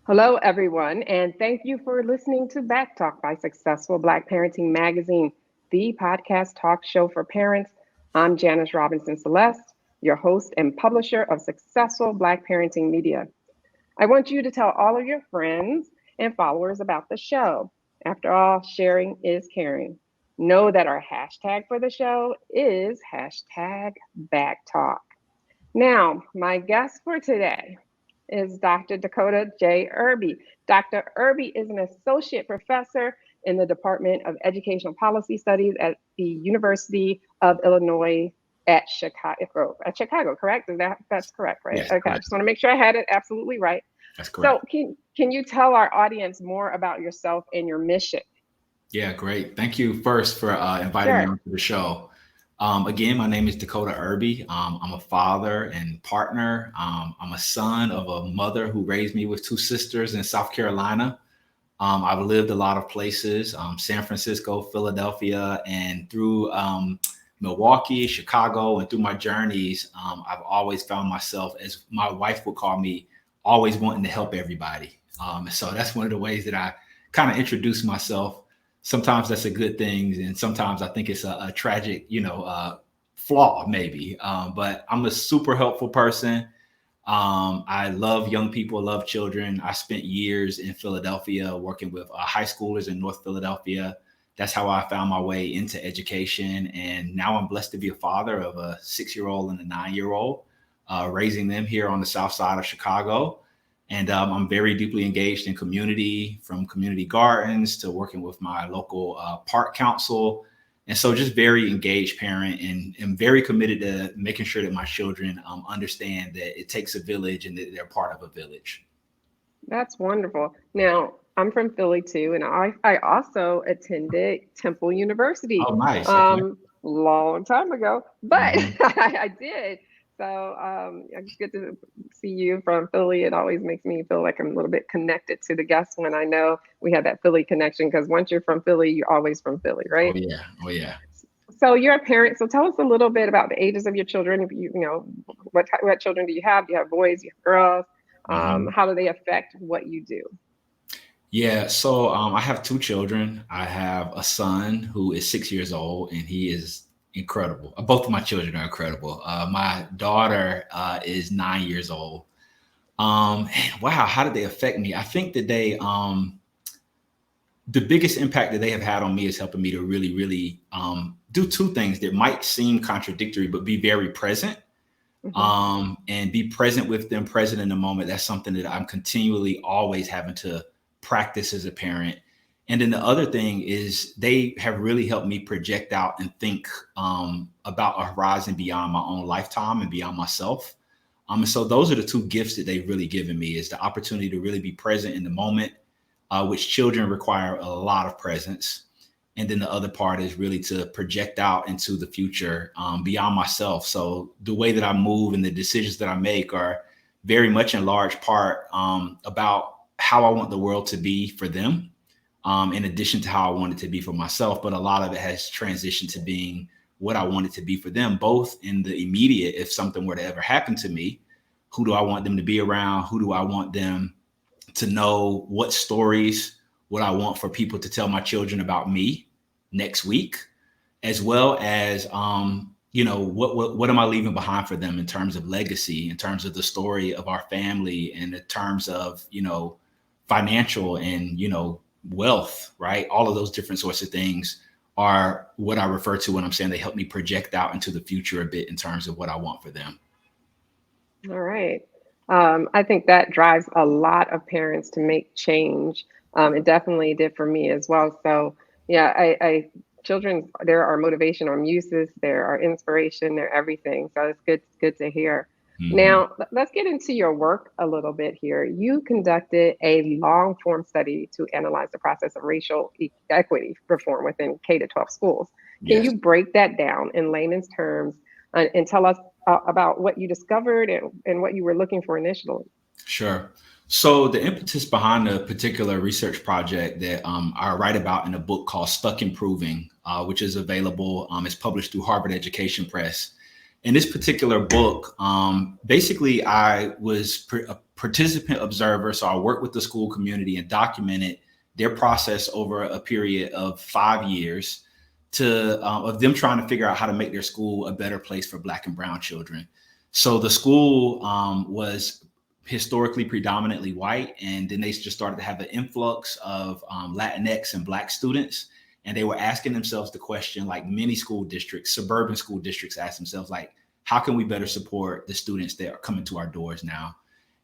Hello, everyone, and thank you for listening to Back Talk by Successful Black Parenting Magazine, the podcast talk show for parents. I'm Janice Robinson-Celeste, your host and publisher of Successful Black Parenting Media. I want you to tell all of your friends and followers about the show. After all, sharing is caring. Know that our hashtag for the show is hashtag BackTalk. Now, my guest for today is Dr. Dakota J. Irby. Dr. Irby is an associate professor in the Department of Educational Policy Studies at the University of Illinois at Chicago. At Chicago, correct? That's correct, right? Yes, Okay, I correct. just want to make sure I had it absolutely right. That's So, correct. can you tell our audience more about yourself and your mission? Yeah, great. Thank you first for inviting me Sure. onto the show. Again, my name is Dakota Irby. I'm a father and partner. I'm a son of a mother who raised me with two sisters in South Carolina. I've lived a lot of places, San Francisco, Philadelphia, and through Milwaukee, Chicago, and through my journeys, I've always found myself, as my wife would call me, always wanting to help everybody. So that's one of the ways that I kind of introduce myself. Sometimes that's a good thing, and sometimes I think it's a tragic, flaw maybe. But I'm a super helpful person. I love young people, love children. I spent years in Philadelphia working with high schoolers in North Philadelphia. That's how I found my way into education. And now I'm blessed to be a father of a 6-year-old and a 9-year-old, raising them here on the south side of Chicago. And I'm very deeply engaged in community, from community gardens to working with my local park council. And so just very engaged parent, and very committed to making sure that my children understand that it takes a village and that they're part of a village. That's wonderful. Now, I'm from Philly too, and I also attended Temple University Oh, nice. Okay. long time ago, but Mhm. I did. So it's good to see you from Philly. It always makes me feel like I'm a little bit connected to the guests when I know we have that Philly connection. Because once you're from Philly, you're always from Philly, Oh, right? yeah. Oh, yeah. So you're a parent. So tell us a little bit about the ages of your children. If what children do you have? Do you have boys? Do you have girls? Mhm. How do they affect what you do? Yeah. So I have two children. I have a son who is 6 years old, and he is incredible. Both of my children are incredible. My daughter is 9 years old. And wow, how did they affect me? I think that the biggest impact that they have had on me is helping me to really, really do two things that might seem contradictory, but be very present, Hmm. and be present with them, present in the moment. That's something that I'm continually always having to practice as a parent. And then the other thing is they have really helped me project out and think about a horizon beyond my own lifetime and beyond myself. And so those are the two gifts that they've really given me, is the opportunity to really be present in the moment, which children require a lot of presence. And then the other part is really to project out into the future, beyond myself. So the way that I move and the decisions that I make are very much in large part about how I want the world to be for them, in addition to how I want it to be for myself. But a lot of it has transitioned to being what I want it to be for them, both in the immediate. If something were to ever happen to me, who do I want them to be around? Who do I want them to know? What stories would I want for people to tell my children about me next week, as well as what am I leaving behind for them in terms of legacy, in terms of the story of our family, and in terms of financial and wealth, right? All of those different sorts of things are what I refer to when I'm saying they help me project out into the future a bit in terms of what I want for them. All right. I think that drives a lot of parents to make change. It definitely did for me as well. So, yeah, children, there are motivation or muses, there are inspiration, they're everything. So it's good to hear. Hmm. Now, let's get into your work a little bit here. You conducted a long form study to analyze the process of racial equity reform within K to 12 schools. Can Yes. you break that down in layman's terms and tell us about what you discovered and what you were looking for initially? Sure. So the impetus behind the particular research project that I write about in a book called Stuck Improving, which is available, it's published through Harvard Education Press. in this particular book, basically I was a participant observer. So I worked with the school community and documented their process over a period of 5 years of them trying to figure out how to make their school a better place for Black and brown children. So the school was historically predominantly white, and then they just started to have an influx of Latinx and Black students. And they were asking themselves the question, like many school districts, suburban school districts ask themselves, like, how can we better support the students that are coming to our doors now?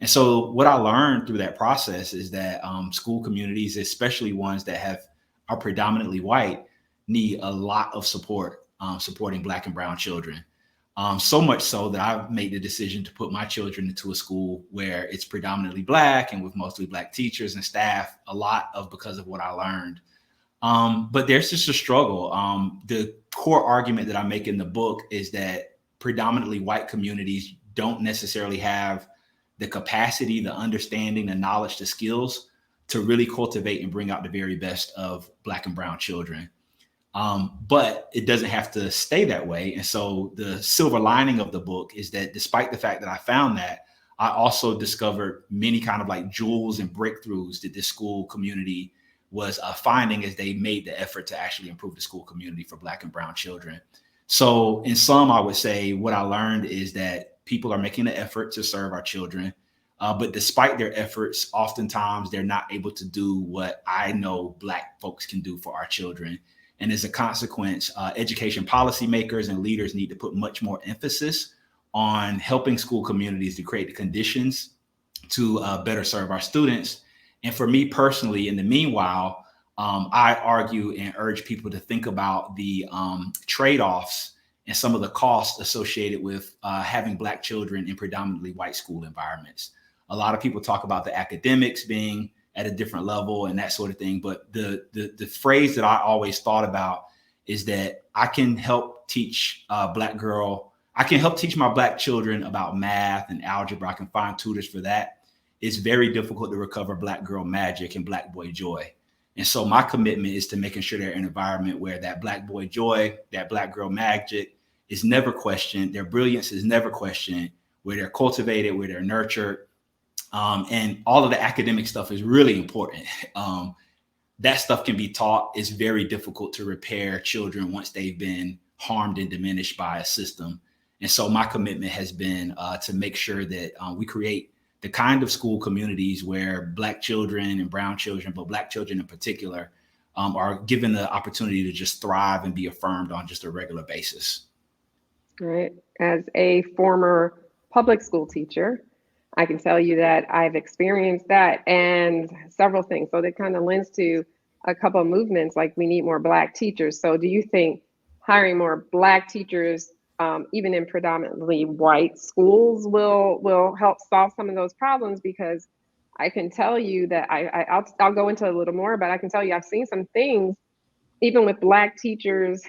And so what I learned through that process is that school communities, especially ones that are predominantly white, need a lot of support supporting Black and brown children. So much so that I've made the decision to put my children into a school where it's predominantly Black and with mostly Black teachers and staff, because of what I learned. But there's just a struggle. The core argument that I make in the book is that predominantly white communities don't necessarily have the capacity, the understanding, the knowledge, the skills to really cultivate and bring out the very best of Black and brown children. But it doesn't have to stay that way. And so the silver lining of the book is that despite the fact that I found that, I also discovered many kind of like jewels and breakthroughs that this school community was finding as they made the effort to actually improve the school community for Black and brown children. So in sum, I would say what I learned is that people are making an effort to serve our children. But despite their efforts, oftentimes they're not able to do what I know Black folks can do for our children. And as a consequence, education policymakers and leaders need to put much more emphasis on helping school communities to create the conditions to better serve our students. And for me personally, in the meanwhile, I argue and urge people to think about the trade-offs and some of the costs associated with having Black children in predominantly white school environments. A lot of people talk about the academics being at a different level and that sort of thing. But the phrase that I always thought about is that I can help teach I can help teach my Black children about math and algebra. I can find tutors for that. It's very difficult to recover Black girl magic and Black boy joy. And so my commitment is to making sure they're in an environment where that Black boy joy, that Black girl magic is never questioned. Their brilliance is never questioned, where they're cultivated, where they're nurtured. And all of the academic stuff is really important. That stuff can be taught. It's very difficult to repair children once they've been harmed and diminished by a system. And so my commitment has been to make sure that we create the kind of school communities where Black children and brown children, but Black children in particular, are given the opportunity to just thrive and be affirmed on just a regular basis. Right. As a former public school teacher, I can tell you that I've experienced that and several things. So that kind of lends to a couple of movements, like we need more Black teachers. So do you think hiring more Black teachers, even in predominantly white schools, will help solve some of those problems? Because I can tell you that I'll go into a little more, but I can tell you I've seen some things, even with Black teachers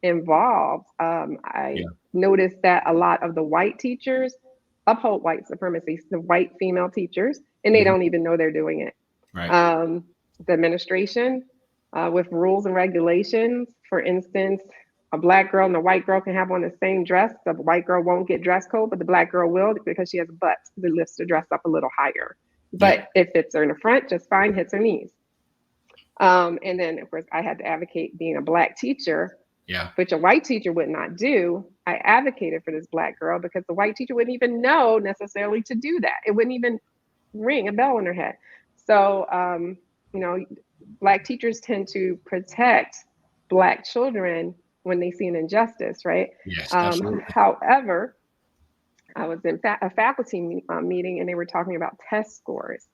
involved. I noticed that a lot of the white teachers uphold white supremacy, the white female teachers, and they don't even know they're doing it. Right. The administration with rules and regulations, for instance, a Black girl and a white girl can have on the same dress. The white girl won't get dress code, but the Black girl will because she has a butt that lifts the dress up a little higher. But it fits her in the front just fine, hits her knees. And then, of course, I had to advocate being a Black teacher, which a white teacher would not do. I advocated for this Black girl because the white teacher wouldn't even know necessarily to do that. It wouldn't even ring a bell in her head. So, Black teachers tend to protect Black children when they see an injustice, right? Yes, absolutely. However, I was in a faculty meeting and they were talking about test scores.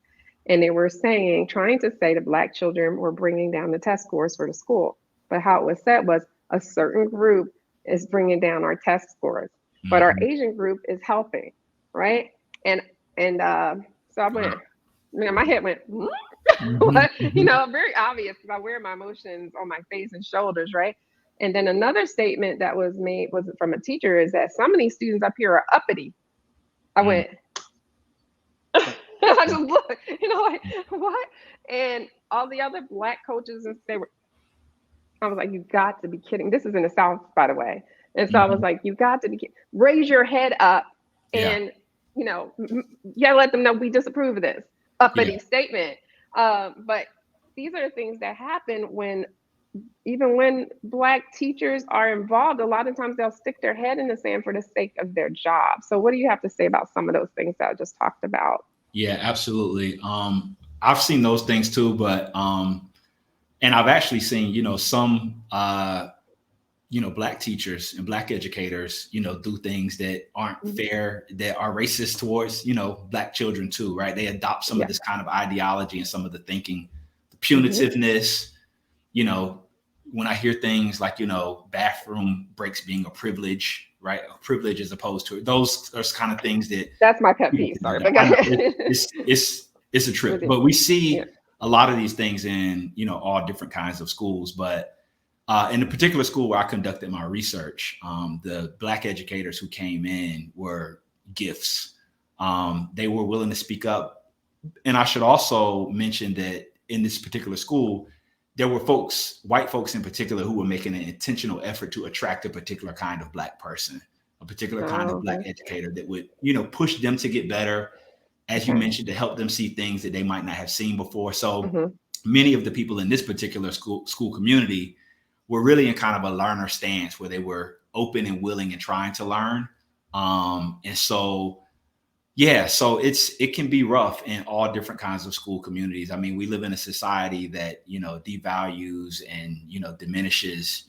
And they were trying to say that Black children were bringing down the test scores for the school. But how it was said was a certain group is bringing down our test scores, but our Asian group is helping, right? And so I went, my head went, very obvious because I wear my emotions on my face and shoulders, right? And then another statement that was made was from a teacher is that some of these students up here are uppity. I went, I just looked, like, what? And all the other Black coaches, I was like, you got to be kidding. This is in the South, by the way. And so I was like, you got to raise your head up Yeah. and, you gotta let them know we disapprove of this Yeah. uppity statement. But these are the things that happen even when Black teachers are involved, a lot of times they'll stick their head in the sand for the sake of their job. So what do you have to say about some of those things that I just talked about? Yeah, absolutely. I've seen those things too, but and I've actually seen, some Black teachers and Black educators, do things that aren't fair, that are racist towards, Black children too, right? They adopt some of this kind of ideology and some of the thinking, the punitiveness, when I hear things like, bathroom breaks being a privilege, right? A privilege as opposed to those kind of things that That's my pet peeve. Sorry. I know it's a trip, but we see a lot of these things in, all different kinds of schools. But in the particular school where I conducted my research, the Black educators who came in were gifts. They were willing to speak up. And I should also mention that in this particular school, there were white folks in particular, who were making an intentional effort to attract a particular kind of Black person, a particular kind of Black educator that would, push them to get better, as you mentioned, to help them see things that they might not have seen before. So many of the people in this particular school community were really in kind of a learner stance, where they were open and willing and trying to learn. And so, so it can be rough in all different kinds of school communities. I mean, we live in a society that, devalues and, diminishes,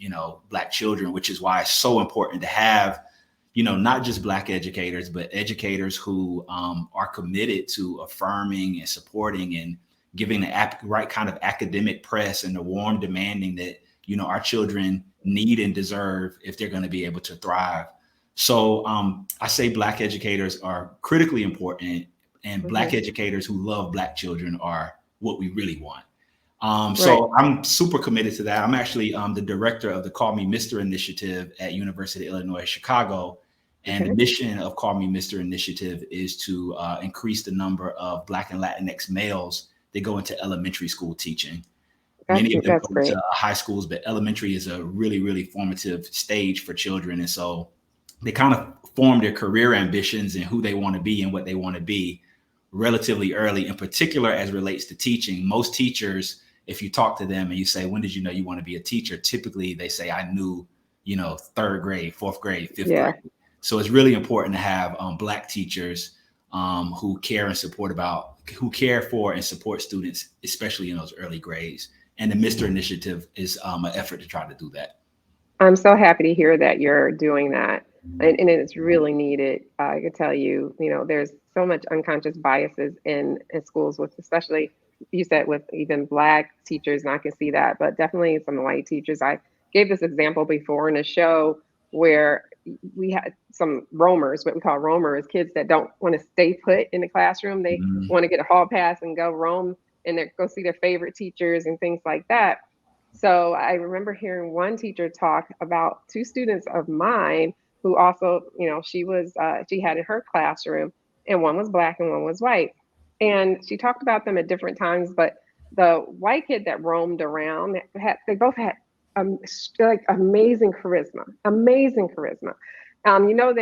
Black children, which is why it's so important to have, not just Black educators, but educators who are committed to affirming and supporting and giving the right kind of academic press and the warm demanding that, our children need and deserve if they're going to be able to thrive. So I say Black educators are critically important, and Black educators who love Black children are what we really want. So I'm super committed to that. I'm actually the director of the Call Me Mr. Initiative at University of Illinois, Chicago. And the mission of Call Me Mr. Initiative is to increase the number of Black and Latinx males that go into elementary school teaching. Many of them go to high schools, but elementary is a really, really formative stage for children. And so they kind of form their career ambitions and who they want to be and what they want to be relatively early, in particular as relates to teaching. Most teachers, if you talk to them and you say, when did you know you want to be a teacher? Typically they say, I knew, third grade, fourth grade, fifth grade. So it's really important to have Black teachers who care for and support students, especially in those early grades. And the Mr. Initiative is an effort to try to do that. I'm so happy to hear that you're doing that. And it's really needed. I can tell you, there's so much unconscious biases in schools, with, especially you said, with even Black teachers, and I can see that, but definitely some white teachers. I gave this example before in a show where we had some roamers, what we call roamers, kids that don't want to stay put in the classroom. They want to get a hall pass and go roam and go see their favorite teachers and things like that. So I remember hearing one teacher talk about two students of mine who also, she had in her classroom, and one was Black and one was white. And she talked about them at different times, but the white kid that roamed around, they both had like amazing charisma. They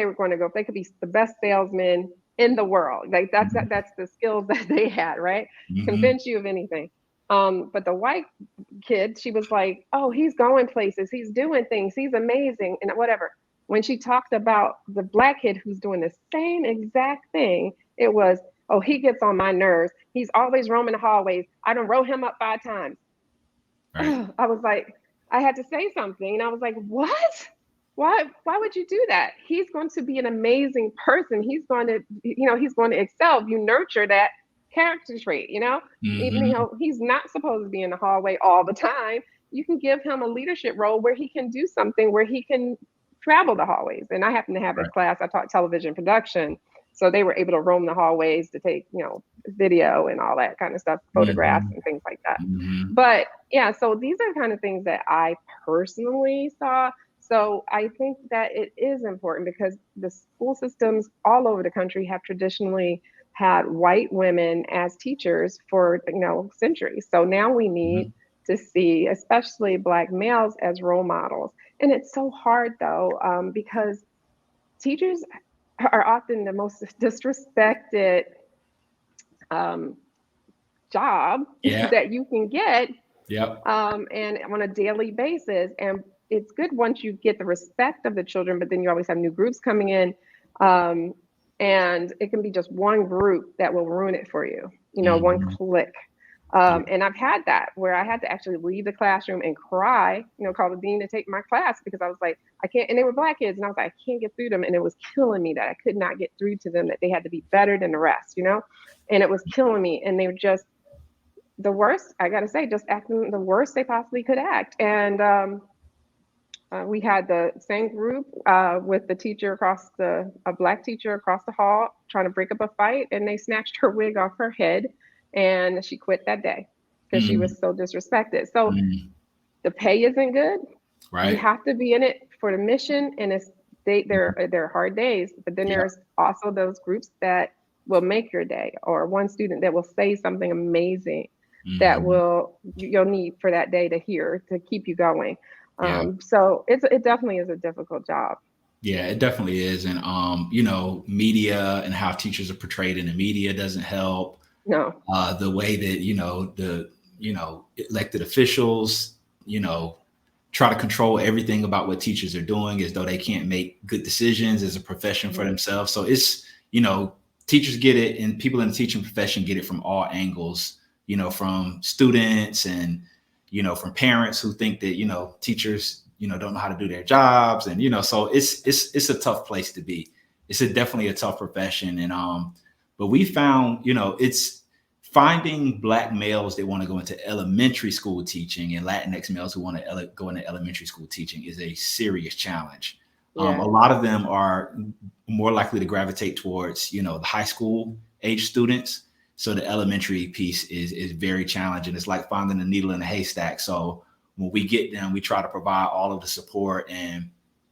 were going to go, they could be the best salesmen in the world. Like that's the skills that they had, right? Convince you of anything. But the white kid, she was like, oh, he's going places, he's doing things, he's amazing, and whatever. When she talked about the Black kid who's doing the same exact thing, it was, oh, he gets on my nerves. He's always roaming the hallways. I done wrote him up 5 times. Right. I was like, I had to say something. And I was like, what? Why would you do that? He's going to be an amazing person. He's going to, he's going to excel if you nurture that character trait, even, he's not supposed to be in the hallway all the time. You can give him a leadership role where he can do something, where he can travel the hallways. And I happen to have a class, I taught television production. So they were able to roam the hallways to take, video and all that kind of stuff, photographs and things like that. But yeah, so these are kind of things that I personally saw. So I think that it is important because the school systems all over the country have traditionally had white women as teachers for, centuries. So now we need to see, especially Black males, as role models. And it's so hard though, because teachers are often the most disrespected um, job Yeah. that you can get, Yep. and on a daily basis. And it's good once you get the respect of the children, but then you always have new groups coming in. Um, and it can be just one group that will ruin it for you, one Hmm. click. Yeah. And I've had that where I had to actually leave the classroom and cry, call the dean to take my class because I was like, I can't, and they were Black kids, and I was like, I can't get through them. And it was killing me that I could not get through to them, that they had to be better than the rest, and it was killing me. And they were just the worst, I got to say, just acting the worst they possibly could act. And we had the same group with the teacher a Black teacher across the hall trying to break up a fight, and they snatched her wig off her head, and she quit that day because she Mm, was so disrespected. So mm, the pay isn't good. You right. have to be in it for the mission, and they're hard days. But then Yeah. there's also those groups that will make your day, or one student that will say something amazing that Hmm. you'll need for that day to hear to keep you going. Yeah. So it definitely is a difficult job. Yeah, it definitely is. And media and how teachers are portrayed in the media doesn't help. No. The way that, the elected officials, try to control everything about what teachers are doing as though they can't make good decisions as a profession for Mhm. themselves. So it's, teachers get it, and people in the teaching profession get it from all angles, from students and, from parents who think that, teachers, don't know how to do their jobs. And, so it's a tough place to be. It's definitely a tough profession. And, but we found, it's finding Black males that want to go into elementary school teaching and Latinx males who want to go into elementary school teaching is a serious challenge. A Yeah. lot of them are more likely to gravitate towards, the high school age students. So the elementary piece is very challenging. It's like finding a needle in a haystack. So when we get them, we try to provide all of the support and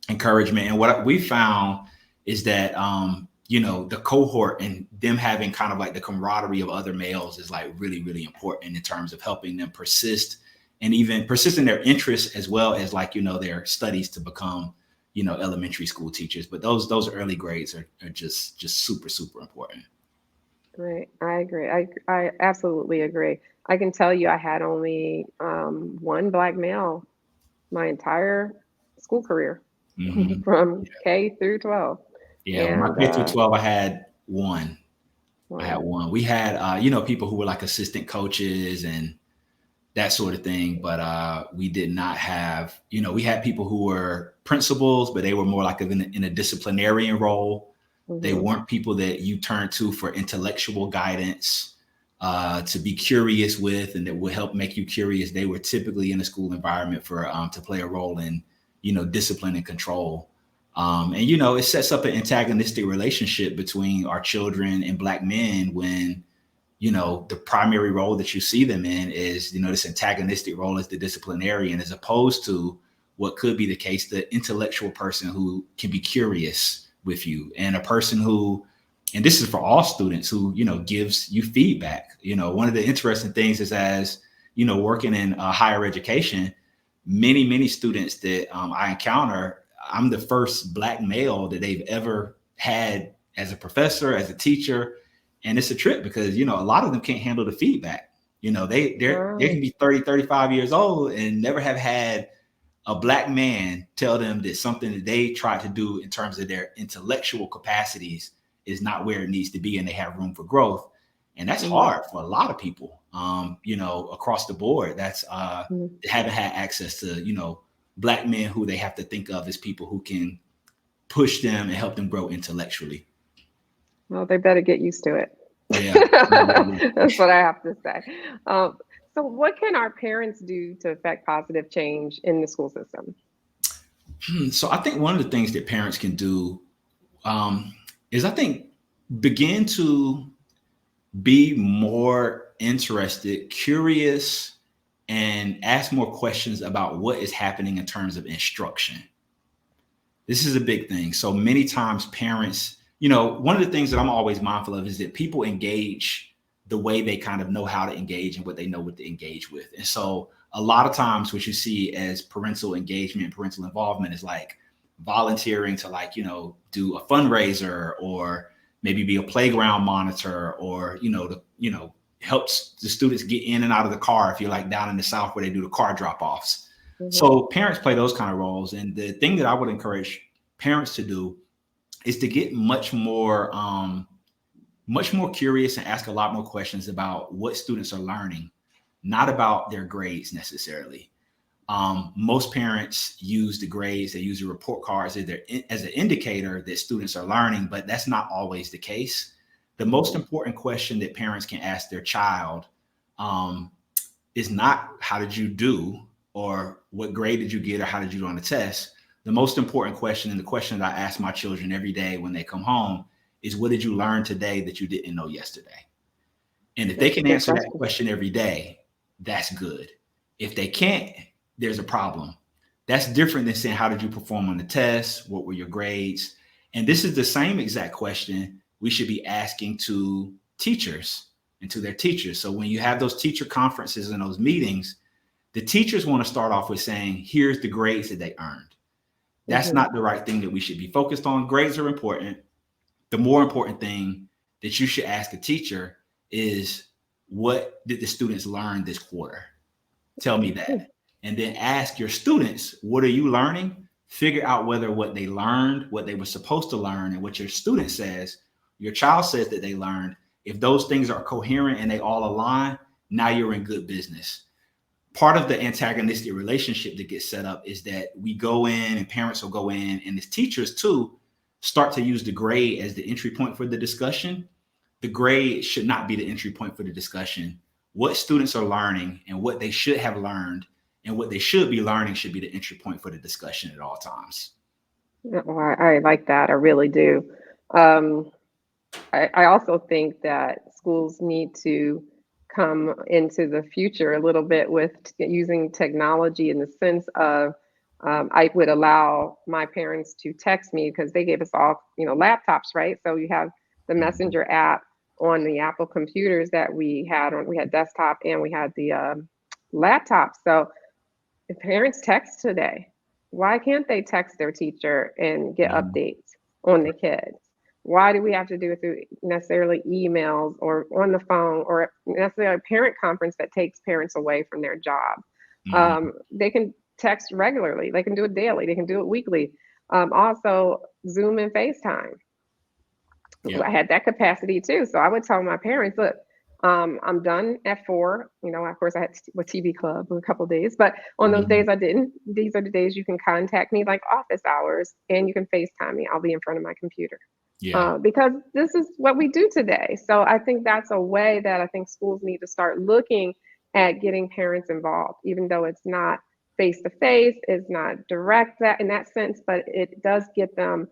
encouragement. And what we found is that the cohort and them having kind of like the camaraderie of other males is like really, really important in terms of helping them persist and even persist in their interests, as well as like, their studies to become, elementary school teachers. But those early grades are just super, super important. Great. I agree. I absolutely agree. I can tell you I had only one Black male my entire school career Hmm. from K through 12. Yeah. When my And K through 12, I had one. I had wow. one. We had, people who were like assistant coaches and that sort of thing. But we did not have, we had people who were principals, but they were more like in a disciplinarian role. They Hmm. weren't people that you turn to for intellectual guidance, to be curious with, and that would help make you curious. They were typically in a school environment for to play a role in, discipline and control. And it sets up an antagonistic relationship between our children and Black men when the primary role that you see them in is, this antagonistic role as the disciplinarian, as opposed to what could be the case, the intellectual person who can be curious with you, and a person who, and this is for all students, who, gives you feedback. One of the interesting things is, as, working in higher education, many students that I encounter, I'm the first Black male that they've ever had as a professor, as a teacher. And it's a trip because, a lot of them can't handle the feedback. They Wow. can be 30, 35 years old and never have had a Black man tell them that something that they tried to do in terms of their intellectual capacities is not where it needs to be, and they have room for growth. And that's Hmm. hard for a lot of people, across the board. That's Hmm. haven't had access to, Black men who they have to think of as people who can push them and help them grow intellectually. Well, they better get used to it. Yeah. That's what I have to say. Um, so, what can our parents do to affect positive change in the school system? So I think one of the things that parents can do, is, I think, begin to be more interested, curious, and ask more questions about what is happening in terms of instruction. This is a big thing. So many times parents, one of the things that I'm always mindful of is that people engage the way they kind of know how to engage and what they know what to engage with. And so a lot of times what you see as parental engagement, parental involvement is like volunteering to like, do a fundraiser or maybe be a playground monitor or, helps the students get in and out of the car if you're like down in the South where they do the car drop-offs. Mm-hmm. So parents play those kind of roles. And the thing that I would encourage parents to do is to get much more curious and ask a lot more questions about what students are learning, not about their grades necessarily. Most parents use the grades, they use the report cards as an indicator that students are learning, but that's not always the case. The most important question that parents can ask their child is not how did you do or what grade did you get or how did you do on the test. The most important question, and the question that I ask my children every day when they come home, is what did you learn today that you didn't know yesterday? And if they can answer that question every day, that's good. If they can't, there's a problem. That's different than saying, how did you perform on the test? What were your grades? And this is the same exact question we should be asking to teachers and to their teachers. So when you have those teacher conferences and those meetings, the teachers want to start off with saying, here's the grades that they earned. That's not the right thing that we should be focused on. Grades are important. The more important thing that you should ask a teacher is, what did the students learn this quarter? Tell me that. And then ask your students, what are you learning? Figure out whether what they learned, what they were supposed to learn, and what your student says, your child says that they learned, if those things are coherent and they all align, now you're in good business. Part of the antagonistic relationship that gets set up is that we go in and parents will go in and as teachers too, start to use the grade as the entry point for the discussion. The grade should not be the entry point for the discussion. What students are learning and what they should have learned and what they should be learning should be the entry point for the discussion at all times. Well, I like that. I really do. I also think that schools need to come into the future a little bit with using technology in the sense of I would allow my parents to text me because they gave us all, laptops, right? So you have the Messenger app on the Apple computers that we had desktop and we had the laptop. So if parents text today, why can't they text their teacher and get updates on the kids? Why do we have to do it through necessarily emails or on the phone or necessarily a parent conference that takes parents away from their job? They can text regularly. They can do it daily. They can do it weekly. Also, Zoom and FaceTime. Yeah. I had that capacity too. So I would tell my parents, look, I'm done at 4. Of course, I had a TV club for a couple of days, but on those days I didn't. These are the days you can contact me like office hours and you can FaceTime me. I'll be in front of my computer. Yeah. Because this is what we do today. So I think that's a way that I think schools need to start looking at getting parents involved, even though it's not face-to-face, it's not direct in that sense, but it does get them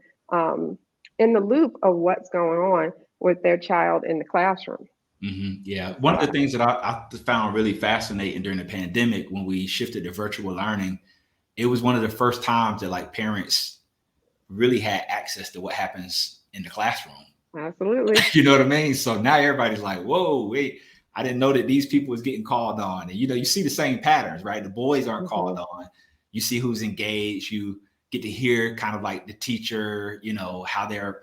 in the loop of what's going on with their child in the classroom. Yeah. One of the things that I found really fascinating during the pandemic when we shifted to virtual learning, it was one of the first times that like parents really had access to what happens in the classroom. Absolutely. You know what I mean? So now everybody's like, whoa, wait, I didn't know that these people was getting called on. And, you see the same patterns, right? The boys aren't called on. You see who's engaged. You get to hear kind of like the teacher, how they're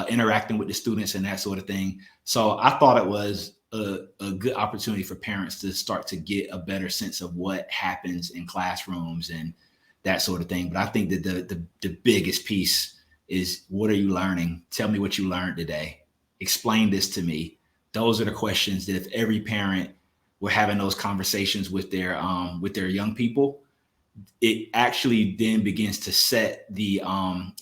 interacting with the students and that sort of thing. So I thought it was a good opportunity for parents to start to get a better sense of what happens in classrooms and that sort of thing. But I think that the biggest piece is, what are you learning? Tell me what you learned today. Explain this to me. Those are the questions that if every parent were having those conversations with their young people, it actually then begins to set the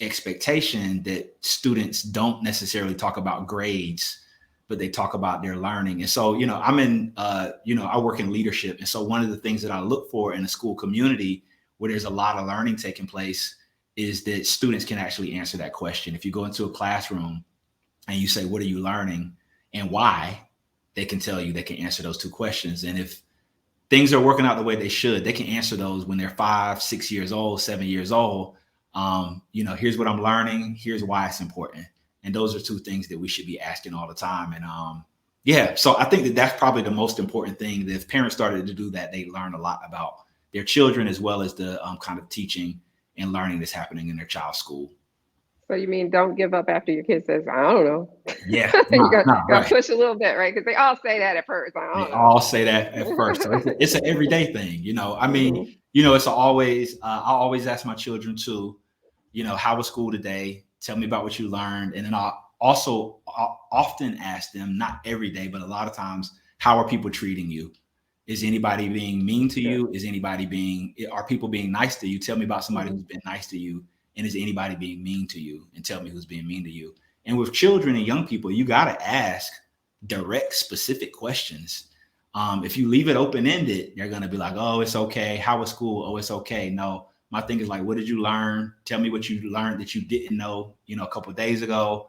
expectation that students don't necessarily talk about grades, but they talk about their learning. And so, I work in leadership. And so one of the things that I look for in a school community where there's a lot of learning taking place is that students can actually answer that question. If you go into a classroom and you say, what are you learning and why? They can tell you, they can answer those 2 questions. And if things are working out the way they should, they can answer those when they're 5, 6 years old, 7 years old. Here's what I'm learning. Here's why it's important. And those are 2 things that we should be asking all the time. And Yeah. So I think that that's probably the most important thing, that if parents started to do that, they learn a lot about their children, as well as the kind of teaching and learning that's happening in their child's school. So you mean don't give up after your kid says, I don't know. Yeah. You No, no, got to right. push a little bit, right? Because they all say that at first. I They don't all say that at first. So know. it's an everyday thing, I mean, Mhm. it's always, I always ask my children too, how was school today? Tell me about what you learned. And then I often ask them, not every day, but a lot of times, how are people treating you? Is anybody being mean to Good. you? Are people being nice to you? Tell me about somebody Mhm. who's been nice to you. And is anybody being mean to you? And tell me who's being mean to you. And with children and young people, you got to ask direct, specific questions. If you leave it open ended, they're going to be like, oh, it's okay. How was school? Oh, it's okay. No, my thing is like, what did you learn? Tell me what you learned that you didn't know, a couple of days ago.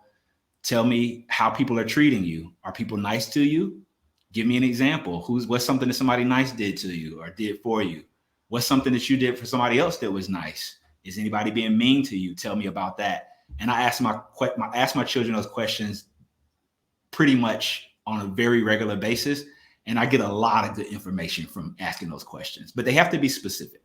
Tell me how people are treating you. Are people nice to you? Give me an example. What's something that somebody nice did to you or did for you? What's something that you did for somebody else that was nice? Is anybody being mean to you? Tell me about that. And I ask my children those questions pretty much on a very regular basis. And I get a lot of good information from asking those questions, but they have to be specific.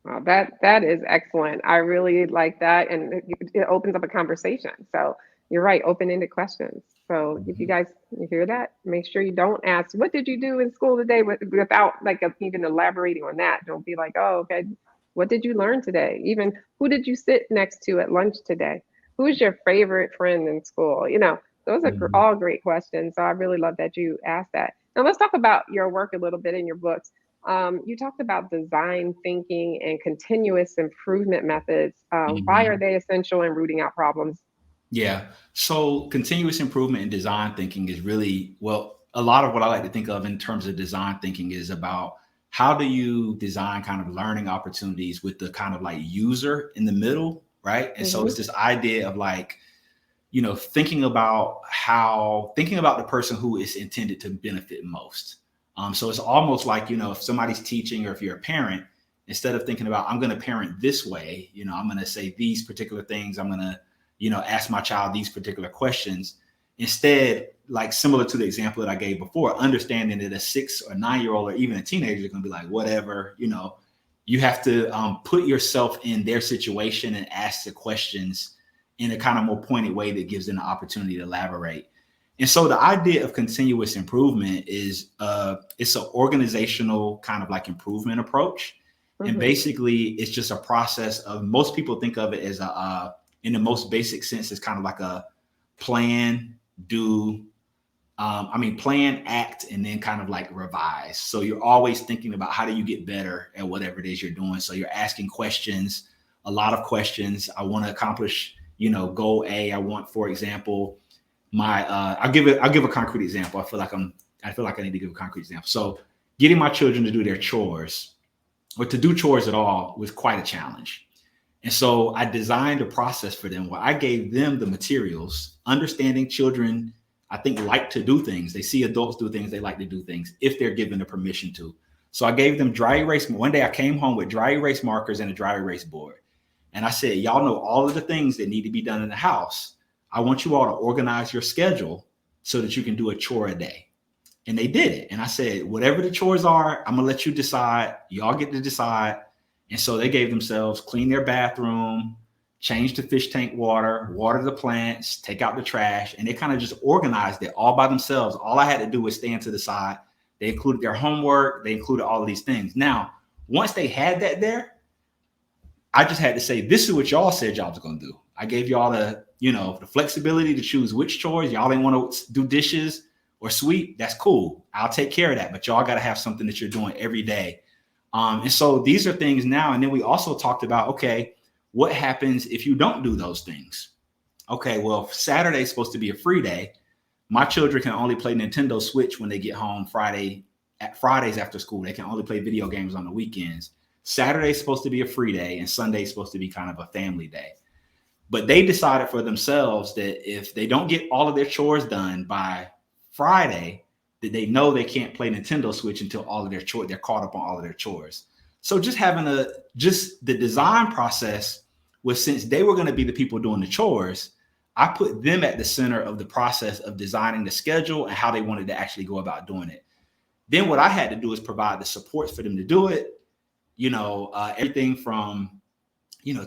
That is excellent. I really like that, and it opens up a conversation. So you're right, open-ended questions. So if you Mhm. guys you hear that, make sure you don't ask, "What did you do in school today?" Without like even elaborating on that. Don't be like, "Oh, okay, what did you learn today?" Even who did you sit next to at lunch today? Who's your favorite friend in school? Those are Mhm. all great questions. So I really love that you asked that. Now let's talk about your work a little bit in your books. You talked about design thinking and continuous improvement methods. Why are Mhm. they essential in rooting out problems? Yeah. So continuous improvement and design thinking is really, well, a lot of what I like to think of in terms of design thinking is about how do you design kind of learning opportunities with the kind of like user in the middle, right? And so it's Hmm. this idea of like, thinking about the person who is intended to benefit most. So it's almost like, if somebody's teaching or if you're a parent, instead of thinking about, I'm going to parent this way, I'm going to say these particular things, I'm going to, ask my child these particular questions. Instead, like similar to the example that I gave before, understanding that a 6 or 9 year old or even a teenager is going to be like, whatever, you have to put yourself in their situation and ask the questions in a kind of more pointed way that gives them the opportunity to elaborate. And so the idea of continuous improvement is it's an organizational kind of like improvement approach. And Hmm. basically it's just a process of, most people think of it as in the most basic sense, it's kind of like a plan, do, plan, act, and then kind of like revise. So you're always thinking about how do you get better at whatever it is you're doing. So you're asking questions, a lot of questions. I want to accomplish, goal A. I want, for example, I'll give a concrete example. I feel like I need to give a concrete example. So getting my children to do their chores or to do chores at all was quite a challenge. And so I designed a process for them where I gave them the materials, understanding children, I think, like to do things. They see adults do things, they like to do things if they're given the permission to. So I gave them dry erase. One day I came home with dry erase markers and a dry erase board. And I said, y'all know all of the things that need to be done in the house. I want you all to organize your schedule so that you can do a chore a day. And they did it. And I said, whatever the chores are, I'm gonna let you decide. Y'all get to decide. And so they gave themselves clean their bathroom, change the fish tank water the plants, take out the trash, and they kind of just organized it all by themselves. All I had to do was stand to the side. They included their homework, they included all of these things. Now, once they had that there, I just had to say, this is what y'all said y'all was gonna do. I gave y'all the flexibility to choose which chores. Y'all didn't want to do dishes or sweep. That's cool. I'll take care of that. But y'all got to have something that you're doing every day. And so these are things now. And then we also talked about, okay, what happens if you don't do those things? Okay, well, Saturday is supposed to be a free day. My children can only play Nintendo Switch when they get home Fridays after school. They can only play video games on the weekends. Saturday is supposed to be a free day, and Sunday is supposed to be kind of a family day. But they decided for themselves that if they don't get all of their chores done by Friday, that they know they can't play Nintendo Switch until all of their chores, they're caught up on all of their chores. So just the design process was, since they were going to be the people doing the chores, I put them at the center of the process of designing the schedule and how they wanted to actually go about doing it. Then what I had to do is provide the supports for them to do it. Everything from,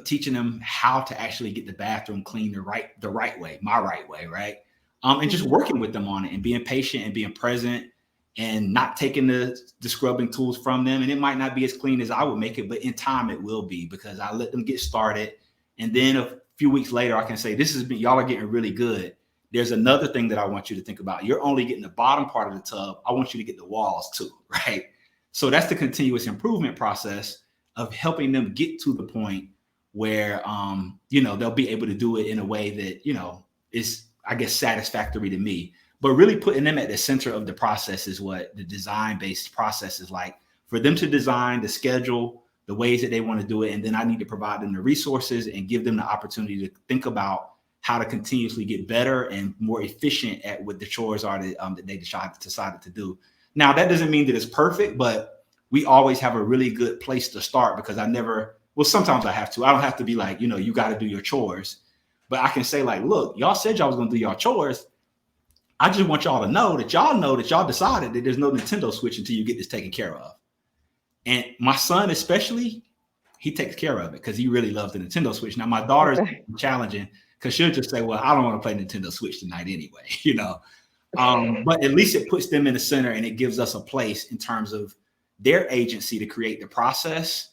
teaching them how to actually get the bathroom clean the right way, my right way, right? And just working with them on it and being patient and being present and not taking the scrubbing tools from them. And it might not be as clean as I would make it, but in time it will be, because I let them get started. And then a few weeks later, I can say, y'all are getting really good. There's another thing that I want you to think about. You're only getting the bottom part of the tub. I want you to get the walls too, right? So that's the continuous improvement process of helping them get to the point where, they'll be able to do it in a way that, is, I guess, satisfactory to me. But really putting them at the center of the process is what the design-based process is like. For them to design the schedule, the ways that they want to do it, and then I need to provide them the resources and give them the opportunity to think about how to continuously get better and more efficient at what the chores are that they decided to do. Now, that doesn't mean that it's perfect, but we always have a really good place to start, because sometimes I have to. I don't have to be like, you got to do your chores. But I can say, like, look, y'all said y'all was going to do your chores. I just want y'all to know that y'all decided that there's no Nintendo Switch until you get this taken care of. And my son especially, he takes care of it because he really loves the Nintendo Switch. Now, my daughter's challenging because she'll just say, well, I don't want to play Nintendo Switch tonight anyway, But at least it puts them in the center, and it gives us a place in terms of their agency to create the process.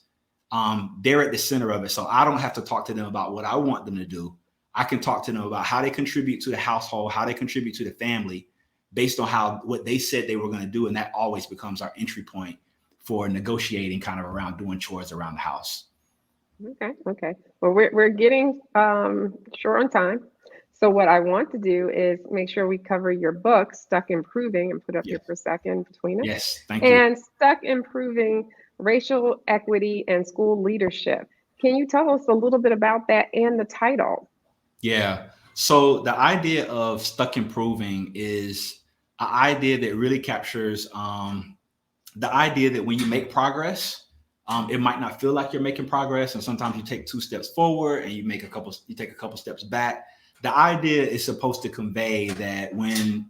They're at the center of it. So I don't have to talk to them about what I want them to do. I can talk to them about how they contribute to the household, how they contribute to the family based on what they said they were going to do. And that always becomes our entry point for negotiating kind of around doing chores around the house. Okay. Well, we're getting short on time. So what I want to do is make sure we cover your book, Stuck Improving, and put up here for a second between us. Yes, thank you. And Stuck Improving Racial Equity and School Leadership. Can you tell us a little bit about that and the title? Yeah. So the idea of Stuck Improving is an idea that really captures the idea that when you make progress, it might not feel like you're making progress. And sometimes you take 2 steps forward and you take a couple steps back. The idea is supposed to convey that when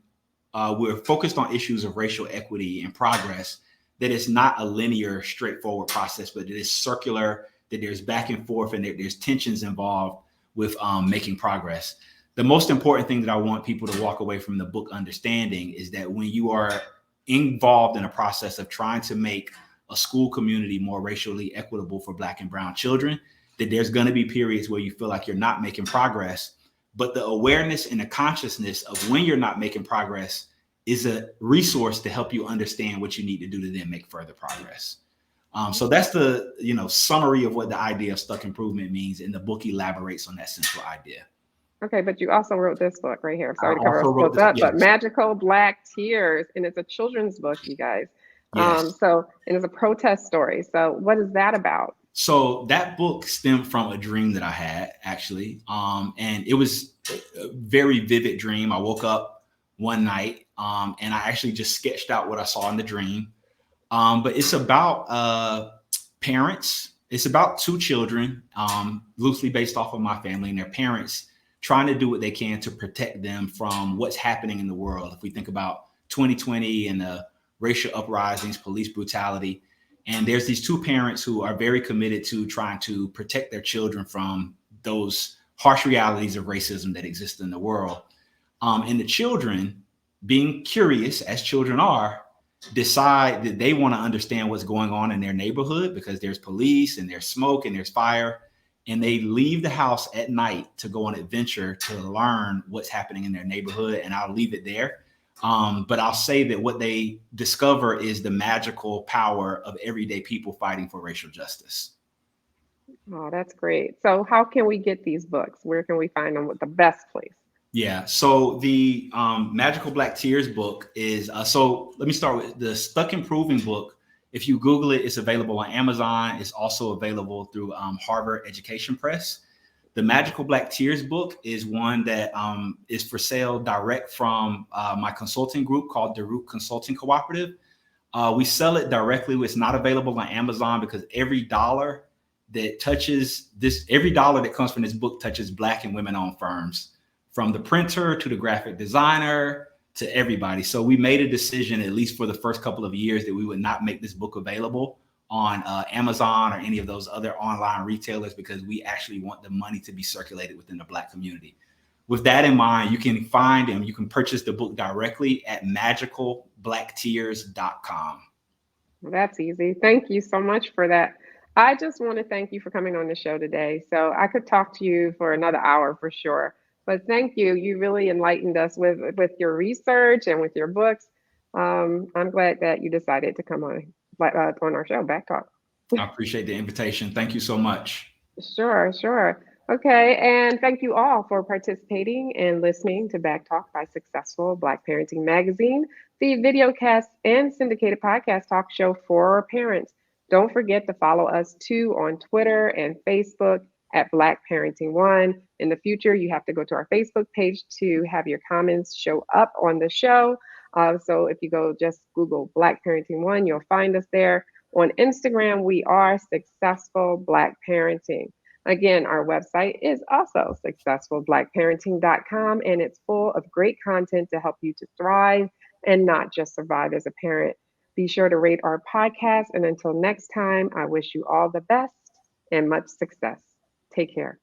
we're focused on issues of racial equity and progress, that it's not a linear, straightforward process, but it is circular, that there's back and forth, and that there's tensions involved with making progress. The most important thing that I want people to walk away from the book understanding is that when you are involved in a process of trying to make a school community more racially equitable for Black and brown children, that there's going to be periods where you feel like you're not making progress. But the awareness and the consciousness of when you're not making progress is a resource to help you understand what you need to do to then make further progress. So that's the summary of what the idea of Stuck Improvement means, and the book elaborates on that central idea. Okay, but you also wrote this book right here. Sorry to cover us both up, but Magical Black Tears, and it's a children's book, you guys. Yes. And it's a protest story. So what is that about? So that book stemmed from a dream that I had, actually. And it was a very vivid dream. I woke up one night and I actually just sketched out what I saw in the dream. But it's about parents. It's about 2 children, loosely based off of my family, and their parents trying to do what they can to protect them from what's happening in the world. If we think about 2020 and the racial uprisings, police brutality, and there's these 2 parents who are very committed to trying to protect their children from those harsh realities of racism that exist in the world. And the children, being curious as children are, decide that they want to understand what's going on in their neighborhood, because there's police and there's smoke and there's fire. And they leave the house at night to go on adventure to learn what's happening in their neighborhood. And I'll leave it there. But I'll say that what they discover is the magical power of everyday people fighting for racial justice. Oh, that's great. So how can we get these books? Where can we find them? With the best place? Yeah. So the Magical Black Tears book is, so let me start with the Stuck Improving book. If you Google it, it's available on Amazon. It's also available through Harvard Education Press. The Magical Black Tears book is one that is for sale direct from my consulting group called the Root Consulting Cooperative. We sell it directly. It's not available on Amazon because every dollar that comes from this book touches Black and women-owned firms from the printer to the graphic designer to everybody. So we made a decision, at least for the first couple of years, that we would not make this book available on Amazon or any of those other online retailers, because we actually want the money to be circulated within the Black community. With that in mind, you can find and you can purchase the book directly at magicalblacktears.com. That's easy. Thank you so much for that. I just want to thank you for coming on the show today. So I could talk to you for another hour for sure. But thank you. You really enlightened us with your research and with your books. I'm glad that you decided to come on our show, Back Talk. I appreciate the invitation. Thank you so much. Sure, sure. Okay, and thank you all for participating and listening to Back Talk by Successful Black Parenting Magazine, the videocast and syndicated podcast talk show for parents. Don't forget to follow us too on Twitter and Facebook at Black Parenting One. In the future, you have to go to our Facebook page to have your comments show up on the show. So if you go just Google Black Parenting One, you'll find us there. On Instagram, we are Successful Black Parenting. Again, our website is also successfulblackparenting.com, and it's full of great content to help you to thrive and not just survive as a parent. Be sure to rate our podcast. And until next time, I wish you all the best and much success. Take care.